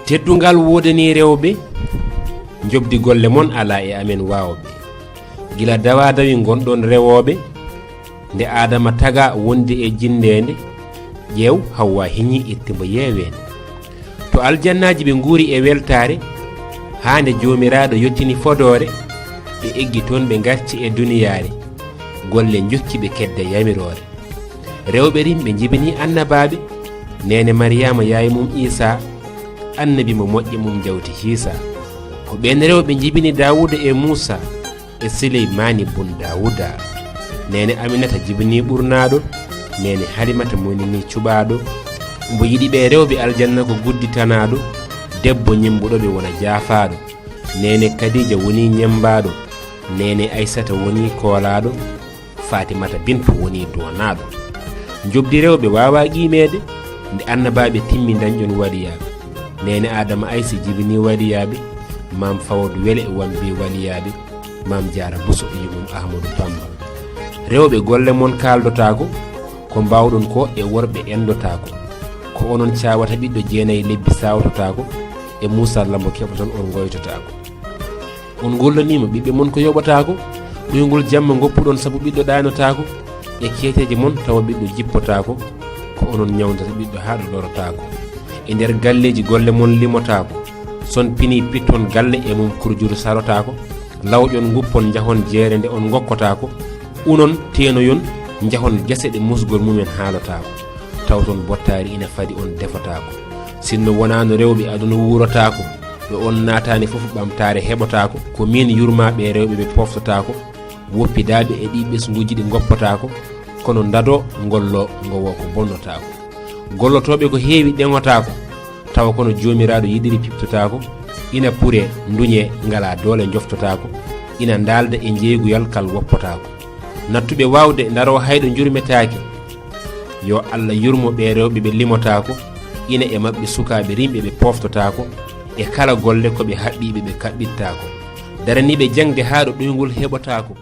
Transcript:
teddungal wodani rewɓe jobdi golle mon ala e amen wawɓe gila dawa dawi gonɗon rewoɓe nde adama taga wondi e jindede ƴeew Hawwa heñi ittimbo yewede to aljannaji ɓe guuri e weltare hande jomiraɗo yettini fodore ɓe eggi toon ɓe garti e duniyare golle jokki ɓe kedde yamirore rewɓe rin ɓe jibini annabaɓe nene Maryama yaye mum Isa annabi mo moƴƴi mum jawti Hiisa ko ɓen rewɓe jibini Dawuda e Musa e Suleymani bun Dawuda nene Aminata jibini ɓurnaɗo nene Halimata monini cuɓaɗo mbo yiɗi ɓe rewɓe aljanna ko gudditanaɗo debbo ñimbuɗoɓe wona jaafaɗo nene Kadija woni ñembaɗo nene Aissata woni koolaɗo Fatimata Bintu woni donaɗo jobdi rewɓe wawa qimede nde annabaɓe timmi dañƴon waliyaɓe nene Adama Aissi jibini waliyaɓe mam Fawadu Wele e wambi waliyaɓe mam Diara Bousso e yumum Ahmadou Bamba rewɓe golle mon kaldotako ko mbawɗon ko e worɓe endotako ko onon cawata ɓiɗɗo jeenayi lebbi sawtotako e Moussa Lambo keɓaton on goytotako on gollanima ɓiɓɓe mon ko yoɓotako ɗoygol jamma goppuɗon saabu ɓiɗɗo ɗanotako e keeteji mon tawa ɓiɗɗo jippotako ko onon ñawdata ɓiɗɗo haɗo lorotako e nder galleji golle mon limotako son pini pitton galle e mum kurjuru sarotako lawƴon guppon jahon jeere nde on gokkotako unon tenoyon jahon gese ɗe musgol mumen haalotako tawton bottari ina fadi on defotako sinno wonano rewɓe aduna wurotako ɗo on natani foof ɓamtare heɓotako ko min yurmaɓe rewɓe ɓe poftotako woppidaɓe e ɗi ɓesguji ɗi goppotako kono dado gollo gowo ko bonnotako gollotoɓe ko heewi ɗeŋotako tawa kono jomiraɗo yiɗiri piptotako ina pure duñe ngala doole joftotako ina dalda e jeeguyal kal woppotako nattuɓe wawde daro hayɗo jurmetaki yo Allah yurmo ɓe rewɓe ɓe limotako ina e mabɓe sukaɓe rimɓe ɓe poftotako e kala golle koɓe haɓɓiɓe ɓe kaɓɓittako daraniɓe jangde haɗo ɗoygol heɓotako